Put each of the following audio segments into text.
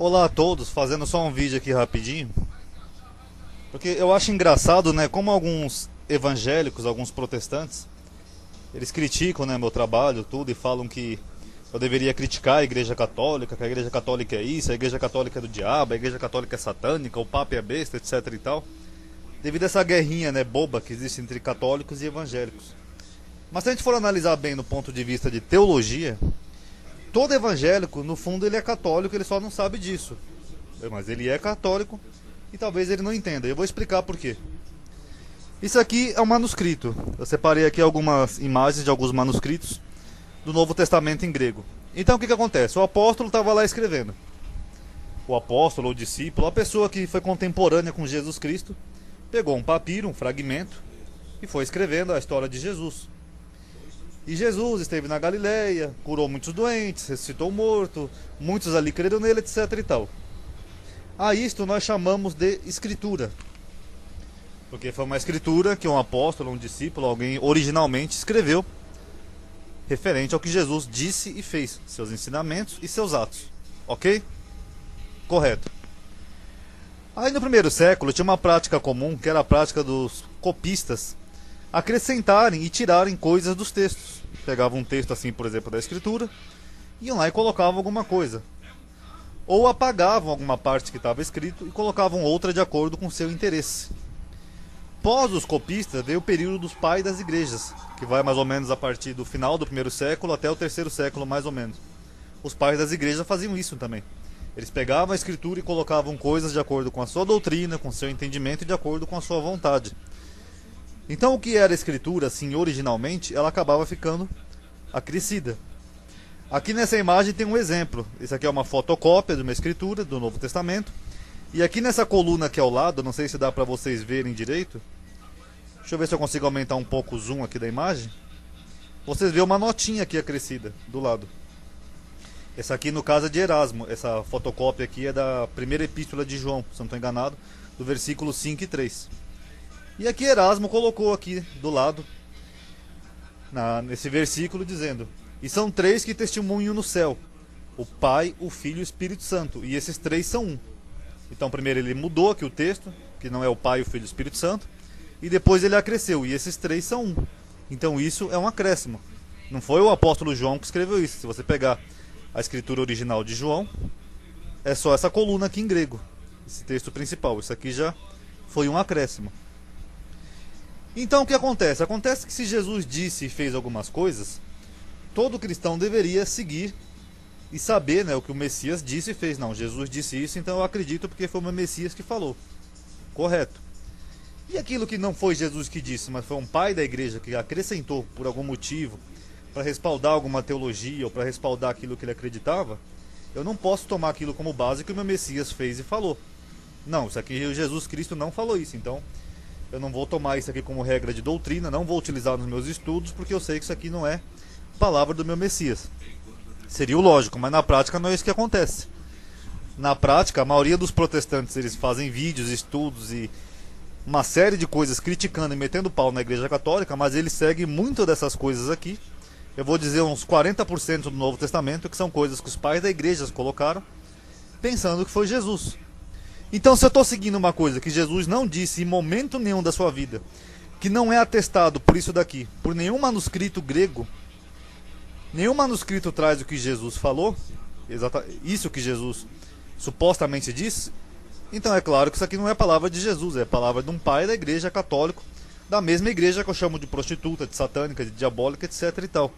Olá a todos, fazendo só um vídeo aqui rapidinho, porque eu acho engraçado, né, como alguns evangélicos, alguns protestantes, eles criticam, né, meu trabalho, tudo, e falam que eu deveria criticar a Igreja Católica, que a Igreja Católica é isso, a Igreja Católica é do diabo, a Igreja Católica é satânica, o Papa é besta, etc e tal, devido a essa guerrinha, né, boba que existe entre católicos e evangélicos. Mas se a gente for analisar bem no ponto de vista de teologia, todo evangélico, no fundo, ele é católico, ele só não sabe disso. Mas ele é católico e talvez ele não entenda. Eu vou explicar por quê. Isso aqui é um manuscrito. Eu separei aqui algumas imagens de alguns manuscritos do Novo Testamento em grego. Então o que acontece? O apóstolo estava lá escrevendo. O apóstolo, o discípulo, a pessoa que foi contemporânea com Jesus Cristo, pegou um papiro, um fragmento, e foi escrevendo a história de Jesus. E Jesus esteve na Galileia, curou muitos doentes, ressuscitou o morto, muitos ali creram nele, etc e tal. A isto nós chamamos de escritura. Porque foi uma escritura que um apóstolo, um discípulo, alguém originalmente escreveu referente ao que Jesus disse e fez, seus ensinamentos e seus atos. Ok? Correto. Aí no primeiro século tinha uma prática comum, que era a prática dos copistas, acrescentarem e tirarem coisas dos textos. Pegavam um texto assim, por exemplo, da escritura, iam lá e colocavam alguma coisa. Ou apagavam alguma parte que estava escrito e colocavam outra de acordo com seu interesse. Pós os copistas veio o período dos pais das igrejas, que vai mais ou menos a partir do final do primeiro século até o terceiro século, mais ou menos. Os pais das igrejas faziam isso também. Eles pegavam a escritura e colocavam coisas de acordo com a sua doutrina, com o seu entendimento e de acordo com a sua vontade. Então o que era a escritura, assim, originalmente, ela acabava ficando acrescida. Aqui nessa imagem tem um exemplo. Isso aqui é uma fotocópia de uma escritura do Novo Testamento. E aqui nessa coluna aqui ao lado, não sei se dá para vocês verem direito. Deixa eu ver se eu consigo aumentar um pouco o zoom aqui da imagem. Vocês veem uma notinha aqui acrescida do lado. Essa aqui no caso é de Erasmo. Essa fotocópia aqui é da primeira epístola de João, se não estou enganado, do versículo 5 e 3. E aqui Erasmo colocou aqui do lado, nesse versículo, dizendo: e são três que testemunham no céu, o Pai, o Filho e o Espírito Santo, e esses três são um. Então primeiro ele mudou aqui o texto, que não é o Pai, o Filho e o Espírito Santo, e depois ele acresceu, e esses três são um. Então isso é um acréscimo. Não foi o apóstolo João que escreveu isso. Se você pegar a escritura original de João, é só essa coluna aqui em grego, esse texto principal. Isso aqui já foi um acréscimo. Então o que acontece? Acontece que se Jesus disse e fez algumas coisas, todo cristão deveria seguir e saber, né, o que o Messias disse e fez. Não, Jesus disse isso, então eu acredito porque foi o Messias que falou. Correto. E aquilo que não foi Jesus que disse, mas foi um pai da igreja que acrescentou por algum motivo, para respaldar alguma teologia ou para respaldar aquilo que ele acreditava, eu não posso tomar aquilo como base que o meu Messias fez e falou. Não, isso aqui Jesus Cristo não falou isso, então eu não vou tomar isso aqui como regra de doutrina, não vou utilizar nos meus estudos, porque eu sei que isso aqui não é palavra do meu Messias. Seria o lógico, mas na prática não é isso que acontece. Na prática, a maioria dos protestantes, eles fazem vídeos, estudos e uma série de coisas criticando e metendo pau na Igreja Católica, mas eles seguem muito dessas coisas aqui. Eu vou dizer uns 40% do Novo Testamento, que são coisas que os pais da igreja colocaram, pensando que foi Jesus. Então, se eu estou seguindo uma coisa que Jesus não disse em momento nenhum da sua vida, que não é atestado por isso daqui, por nenhum manuscrito grego, nenhum manuscrito traz o que Jesus falou, isso que Jesus supostamente disse, então é claro que isso aqui não é palavra de Jesus, é palavra de um pai da igreja católico, da mesma igreja que eu chamo de prostituta, de satânica, de diabólica, etc e tal.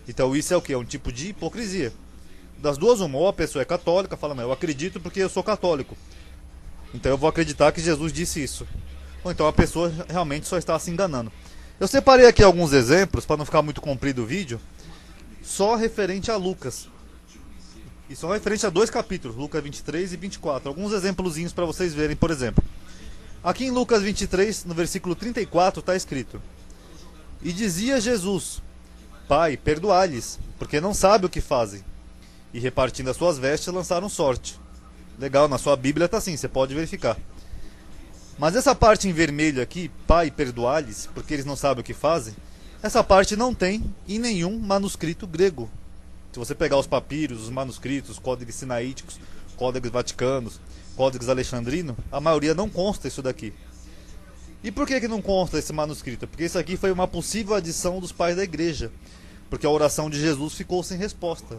Então isso é o que? É um tipo de hipocrisia. Das duas uma, ou a pessoa é católica, fala, mas eu acredito porque eu sou católico, então eu vou acreditar que Jesus disse isso. Ou então a pessoa realmente só está se enganando. Eu separei aqui alguns exemplos, para não ficar muito comprido o vídeo, só referente a Lucas. E só referente a dois capítulos, Lucas 23 e 24. Alguns exemplozinhos para vocês verem, por exemplo. Aqui em Lucas 23, no versículo 34, está escrito: e dizia Jesus: Pai, perdoai-lhes, porque não sabem o que fazem. E repartindo as suas vestes, lançaram sorte. Legal, na sua Bíblia está assim, você pode verificar. Mas essa parte em vermelho aqui, Pai, perdoai-lhes, porque eles não sabem o que fazem, essa parte não tem em nenhum manuscrito grego. Se você pegar os papiros, os manuscritos, os códigos sinaíticos, códex vaticanos, códex alexandrino, a maioria não consta isso daqui. E por que não consta esse manuscrito? Porque isso aqui foi uma possível adição dos pais da igreja, porque a oração de Jesus ficou sem resposta.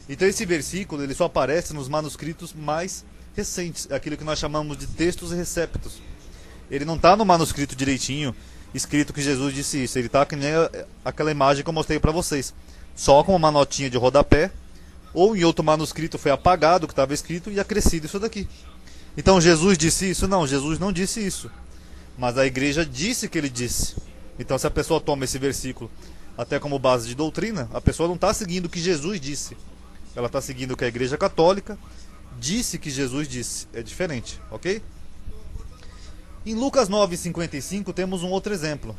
Então esse versículo ele só aparece nos manuscritos mais recentes, aquilo que nós chamamos de textos receptos. Ele não está no manuscrito direitinho, escrito que Jesus disse isso. Ele está que nem aquela imagem que eu mostrei para vocês, só com uma notinha de rodapé, ou em outro manuscrito foi apagado o que estava escrito e acrescido isso daqui. Então Jesus disse isso? Não, Jesus não disse isso. Mas a igreja disse que ele disse. Então se a pessoa toma esse versículo até como base de doutrina, a pessoa não está seguindo o que Jesus disse. Ela está seguindo o que a igreja católica disse que Jesus disse. É diferente, ok? Em Lucas 9,55 temos um outro exemplo.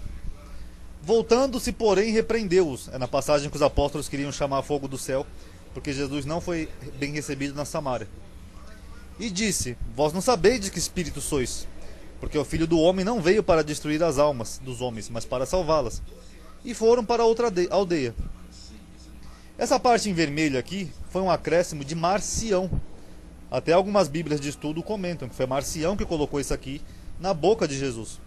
Voltando-se, porém, repreendeu-os. É na passagem que os apóstolos queriam chamar fogo do céu, porque Jesus não foi bem recebido na Samária. E disse: vós não sabeis de que espírito sois, porque o Filho do Homem não veio para destruir as almas dos homens, mas para salvá-las. E foram para outra aldeia. Essa parte em vermelho aqui foi um acréscimo de Marcião. Até algumas bíblias de estudo comentam que foi Marcião que colocou isso aqui na boca de Jesus.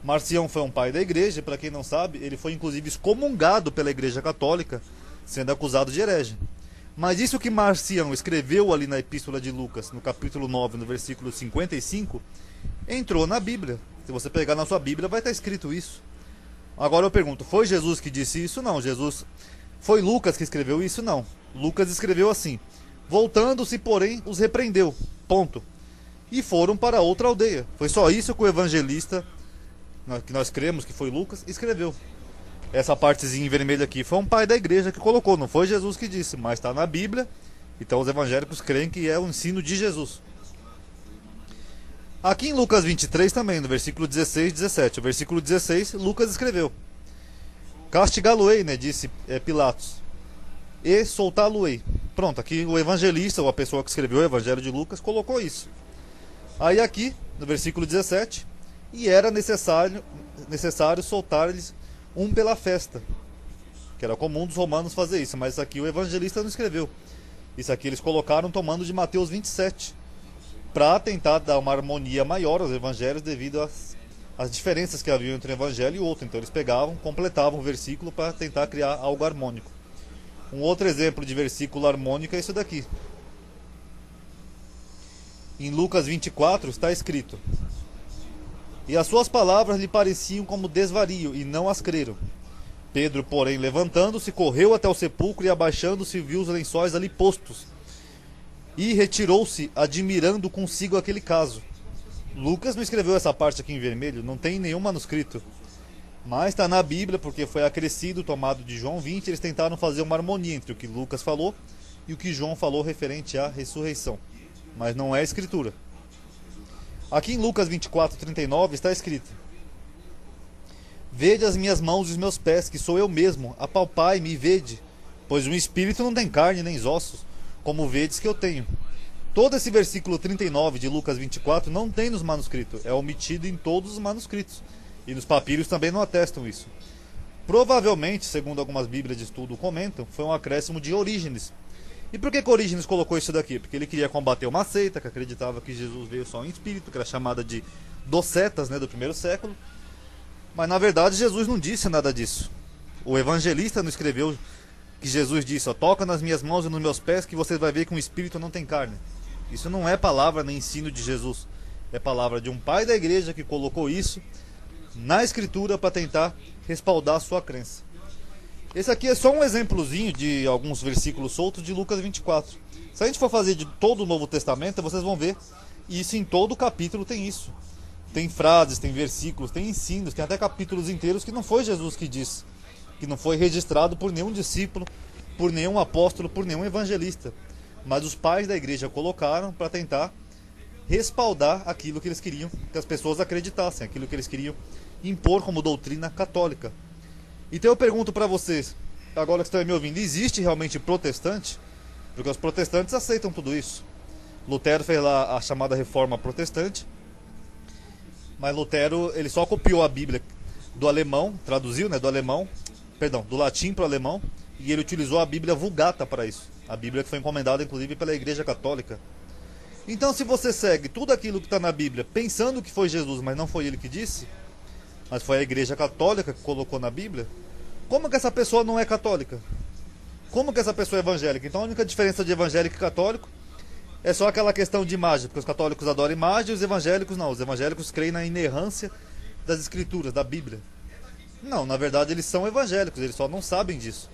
Marcião foi um pai da igreja, para quem não sabe, ele foi inclusive excomungado pela igreja católica, sendo acusado de herege. Mas isso que Marcião escreveu ali na epístola de Lucas, no capítulo 9, no versículo 55, entrou na Bíblia. Se você pegar na sua Bíblia, vai estar escrito isso. Agora eu pergunto, foi Jesus que disse isso? Não. Foi Lucas que escreveu isso? Não. Lucas escreveu assim: voltando-se, porém, os repreendeu. Ponto. E foram para outra aldeia. Foi só isso que o evangelista, que nós cremos que foi Lucas, escreveu. Essa partezinha em vermelho aqui foi um pai da igreja que colocou, não foi Jesus que disse, mas está na Bíblia. Então os evangélicos creem que é o ensino de Jesus. Aqui em Lucas 23 também, no versículo 16 e 17. O versículo 16, Lucas escreveu: castigá-lo-ei, né, disse Pilatos, e soltá-lo-ei. Pronto, aqui o evangelista, ou a pessoa que escreveu o evangelho de Lucas, colocou isso. Aí aqui, no versículo 17, e era necessário soltar-lhes um pela festa, que era comum dos romanos fazer isso, mas isso aqui o evangelista não escreveu. Isso aqui eles colocaram tomando de Mateus 27, para tentar dar uma harmonia maior aos evangelhos devido às diferenças que havia entre um evangelho e outro. Então eles pegavam, completavam o versículo para tentar criar algo harmônico. Um outro exemplo de versículo harmônico é isso daqui. Em Lucas 24 está escrito: e as suas palavras lhe pareciam como desvario, e não as creram. Pedro, porém, levantando-se, correu até o sepulcro e, abaixando-se, viu os lençóis ali postos, e retirou-se, admirando consigo aquele caso. Lucas não escreveu essa parte aqui em vermelho, não tem nenhum manuscrito, mas está na Bíblia, porque foi acrescido, tomado de João 20. Eles tentaram fazer uma harmonia entre o que Lucas falou e o que João falou referente à ressurreição, mas não é escritura. Aqui em Lucas 24:39 está escrito: vede as minhas mãos e os meus pés, que sou eu mesmo, apalpai-me e vede, pois um espírito não tem carne nem ossos, como vedes que eu tenho. Todo esse versículo 39 de Lucas 24 não tem nos manuscritos, é omitido em todos os manuscritos, e nos papiros também não atestam isso. Provavelmente, segundo algumas bíblias de estudo comentam, foi um acréscimo de Orígenes. E por que Orígenes colocou isso daqui? Porque ele queria combater uma seita que acreditava que Jesus veio só em espírito, que era chamada de docetas, né, do primeiro século. Mas na verdade Jesus não disse nada disso. O evangelista não escreveu que Jesus disse: ó, toca nas minhas mãos e nos meus pés que você vai ver que um espírito não tem carne. Isso não é palavra nem ensino de Jesus. É palavra de um pai da igreja que colocou isso na escritura para tentar respaldar a sua crença. Esse aqui é só um exemplozinho de alguns versículos soltos de Lucas 24. Se a gente for fazer de todo o Novo Testamento, vocês vão ver isso. Em todo o capítulo tem isso. Tem frases, tem versículos, tem ensinos, tem até capítulos inteiros que não foi Jesus que disse, que não foi registrado por nenhum discípulo, por nenhum apóstolo, por nenhum evangelista, mas os pais da igreja colocaram para tentar respaldar aquilo que eles queriam que as pessoas acreditassem, aquilo que eles queriam impor como doutrina católica. Então eu pergunto para vocês, agora que estão me ouvindo, existe realmente protestante? Porque os protestantes aceitam tudo isso. Lutero fez lá a chamada reforma protestante, mas Lutero ele só copiou a Bíblia do alemão, traduziu, né, do latim para o alemão, e ele utilizou a Bíblia Vulgata para isso. A Bíblia que foi encomendada inclusive pela Igreja Católica. Então, se você segue tudo aquilo que está na Bíblia pensando que foi Jesus, mas não foi ele que disse, mas foi a Igreja Católica que colocou na Bíblia, como que essa pessoa não é católica? Como que essa pessoa é evangélica? Então a única diferença de evangélico e católico é só aquela questão de imagem, porque os católicos adoram imagem e os evangélicos não. Os evangélicos creem na inerrância das escrituras, da Bíblia. Não, na verdade eles são evangélicos, eles só não sabem disso.